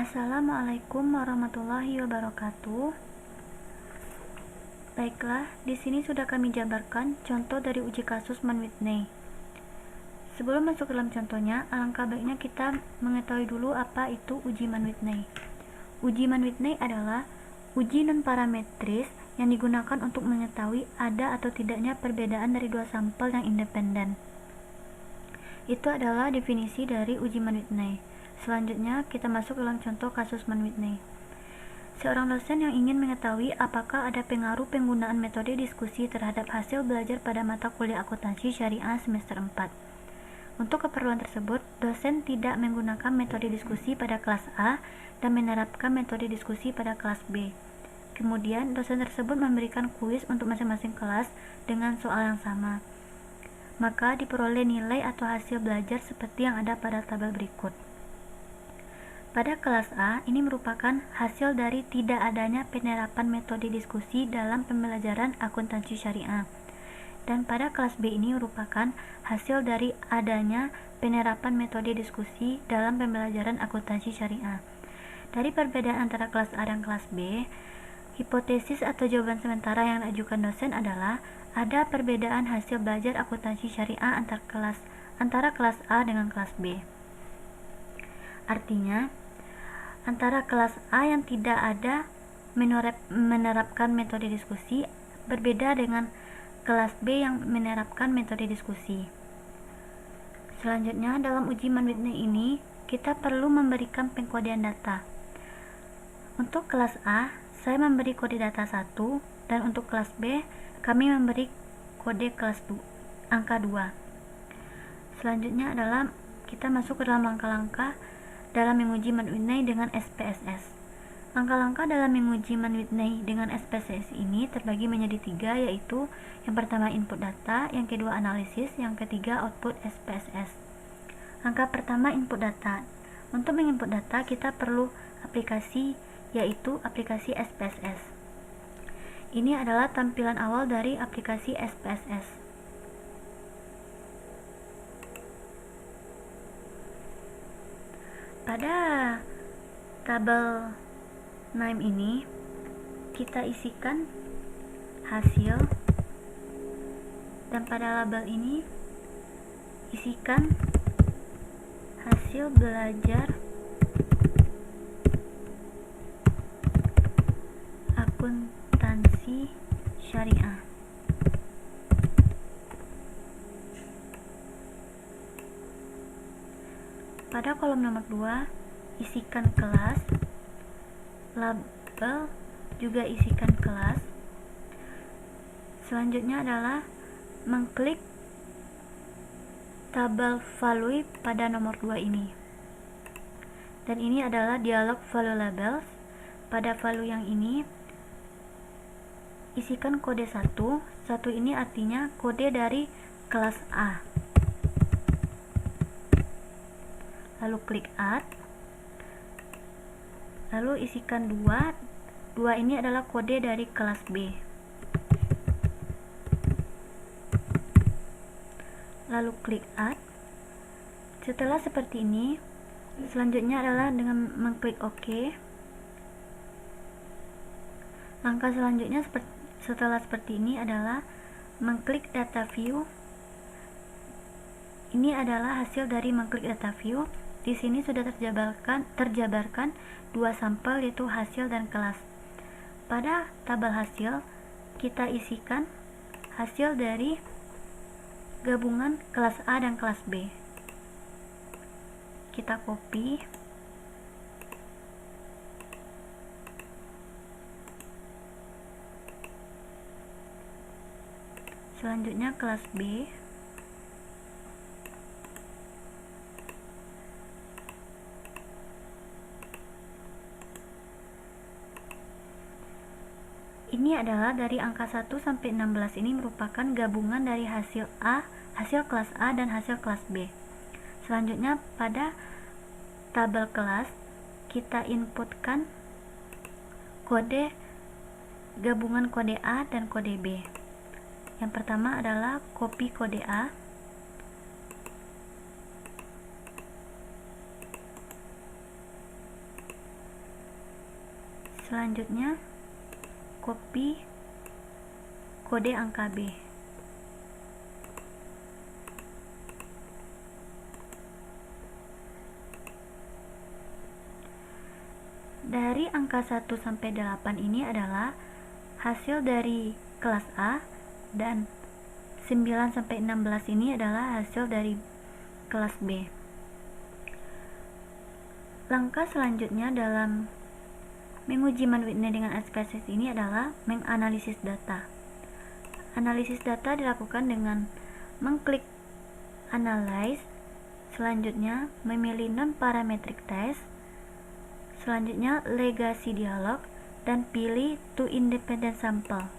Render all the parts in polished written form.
Assalamualaikum warahmatullahi wabarakatuh. Baiklah, di sini sudah kami jabarkan contoh dari uji kasus Mann-Whitney. Sebelum masuk dalam contohnya, alangkah baiknya kita mengetahui dulu apa itu uji Mann-Whitney. Uji Mann-Whitney adalah uji non-parametris yang digunakan untuk mengetahui ada atau tidaknya perbedaan dari dua sampel yang independen. Itu adalah definisi dari uji Mann-Whitney. Selanjutnya, kita masuk dalam contoh kasus Mann-Whitney. Seorang dosen yang ingin mengetahui apakah ada pengaruh penggunaan metode diskusi terhadap hasil belajar pada mata kuliah akuntansi syariah semester 4. Untuk keperluan tersebut, dosen tidak menggunakan metode diskusi pada kelas A dan menerapkan metode diskusi pada kelas B. Kemudian, dosen tersebut memberikan kuis untuk masing-masing kelas dengan soal yang sama. Maka diperoleh nilai atau hasil belajar seperti yang ada pada tabel berikut. Pada kelas A, ini merupakan hasil dari tidak adanya penerapan metode diskusi dalam pembelajaran akuntansi syariah. Dan pada kelas B ini merupakan hasil dari adanya penerapan metode diskusi dalam pembelajaran akuntansi syariah. Dari perbedaan antara kelas A dan kelas B, hipotesis atau jawaban sementara yang diajukan dosen adalah ada perbedaan hasil belajar akuntansi syariah antara kelas A dengan kelas B. Artinya, antara kelas A yang tidak ada menerapkan metode diskusi berbeda dengan kelas B yang menerapkan metode diskusi. Selanjutnya, dalam uji Mann-Whitney ini, kita perlu memberikan pengkodean data. Untuk kelas A, saya memberi kode data 1, dan untuk kelas B, kami memberi kode kelas 2, angka 2. Selanjutnya adalah kita masuk ke dalam langkah-langkah dalam menguji Mann-Whitney dengan SPSS. Langkah-langkah dalam menguji Mann-Whitney dengan SPSS ini terbagi menjadi 3, yaitu yang pertama input data, yang kedua analisis, yang ketiga output SPSS. Langkah pertama input data. Untuk menginput data kita perlu aplikasi, yaitu aplikasi SPSS. Ini adalah tampilan awal dari aplikasi SPSS. Pada tabel name ini kita isikan hasil, dan pada label ini isikan hasil belajar akuntansi syariah. Pada kolom nomor 2, isikan kelas, label juga isikan kelas. Selanjutnya adalah mengklik tabel value pada nomor 2 ini. Dan ini adalah dialog value labels. Pada value yang ini, isikan kode 1. 1 ini artinya kode dari kelas A. Lalu klik add, lalu isikan 2. 2 ini adalah kode dari kelas B. Lalu klik add. Setelah seperti ini, selanjutnya adalah dengan mengklik OK. Langkah selanjutnya setelah seperti ini adalah mengklik data view. Ini adalah hasil dari mengklik data view. Di sini sudah terjabarkan 2 sampel, yaitu hasil dan kelas. Pada tabel hasil, kita isikan hasil dari gabungan kelas A dan kelas B. Kita copy. Selanjutnya kelas B. Ini adalah dari angka 1 sampai 16 ini merupakan gabungan dari hasil A, hasil kelas A dan hasil kelas B. Selanjutnya pada tabel kelas kita inputkan kode gabungan kode A dan kode B. Yang pertama adalah copy kode A. Selanjutnya, copy kode angka B. Dari angka 1 sampai 8 ini adalah hasil dari kelas A, dan 9 sampai 16 ini adalah hasil dari kelas B. Langkah selanjutnya dalam menguji Mann-Whitney dengan SPSS ini adalah menganalisis data. Analisis data dilakukan dengan mengklik Analyze, selanjutnya memilih Non-Parametric Test, selanjutnya Legacy Dialog, dan pilih To Independent Sample.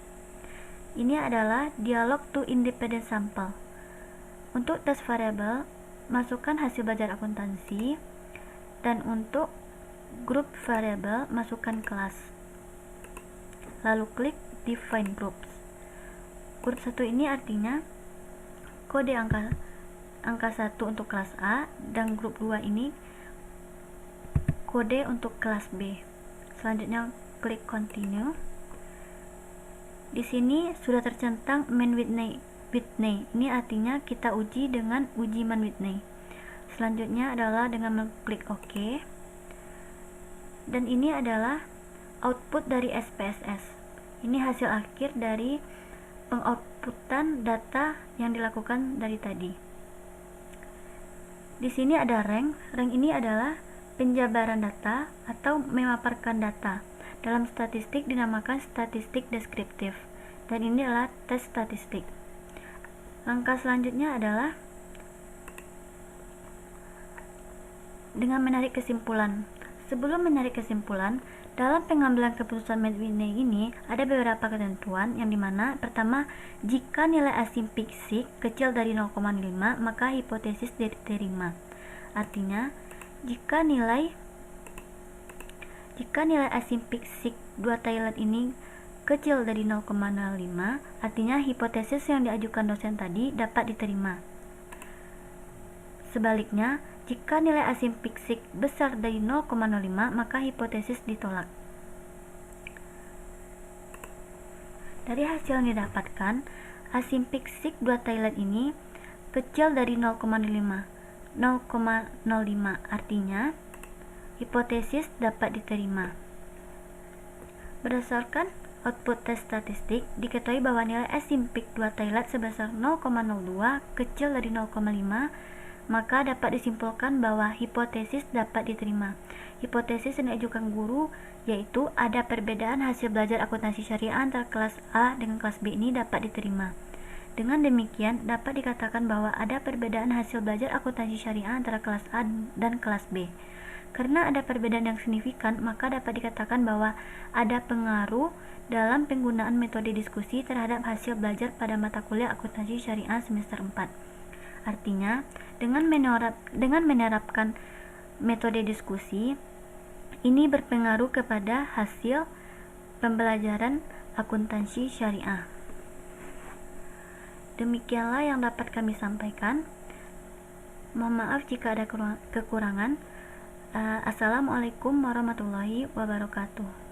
Ini adalah dialog To Independent Sample. Untuk tes variabel, masukkan hasil belajar akuntansi, dan untuk grup variabel, masukkan kelas. Lalu klik Define Groups. Grup 1 ini artinya kode angka 1 untuk kelas A, dan grup 2 ini kode untuk kelas B. Selanjutnya klik Continue. Di sini sudah tercentang Mann-Whitney. Ini artinya kita uji dengan uji Mann-Whitney. Selanjutnya adalah dengan mengklik OK. Dan ini adalah output dari SPSS. Ini hasil akhir dari pengoutputan data yang dilakukan dari tadi. Di sini ada rank. Rank ini adalah penjabaran data atau memaparkan data. Dalam statistik dinamakan statistik deskriptif, dan ini adalah tes statistik. Langkah selanjutnya adalah dengan menarik kesimpulan. Sebelum menarik kesimpulan, dalam pengambilan keputusan Mann-Whitney ini ada beberapa ketentuan, yang dimana pertama, jika nilai asimptotik kecil dari 0,5 maka hipotesis diterima. Artinya, jika nilai asimptotik 2 Taylor ini kecil dari 0,05, artinya hipotesis yang diajukan dosen tadi dapat diterima. Sebaliknya, jika nilai asimptotik besar dari 0,05 maka hipotesis ditolak. Dari hasil yang didapatkan, asimptotik 2 Taylor ini kecil dari 0,05, artinya hipotesis dapat diterima. Berdasarkan output tes statistik, diketahui bahwa nilai asimptotik 2 Taylor sebesar 0,02 kecil dari 0,5, maka dapat disimpulkan bahwa hipotesis dapat diterima. Hipotesis yang diajukan guru yaitu ada perbedaan hasil belajar akuntansi syariah antara kelas A dengan kelas B ini dapat diterima. Dengan demikian, dapat dikatakan bahwa ada perbedaan hasil belajar akuntansi syariah antara kelas A dan kelas B. Karena ada perbedaan yang signifikan, maka dapat dikatakan bahwa ada pengaruh dalam penggunaan metode diskusi terhadap hasil belajar pada mata kuliah akuntansi syariah semester 4. Artinya, dengan menerapkan metode diskusi, ini berpengaruh kepada hasil pembelajaran akuntansi syariah. Demikianlah yang dapat kami sampaikan. Mohon maaf jika ada kekurangan. Assalamualaikum warahmatullahi wabarakatuh.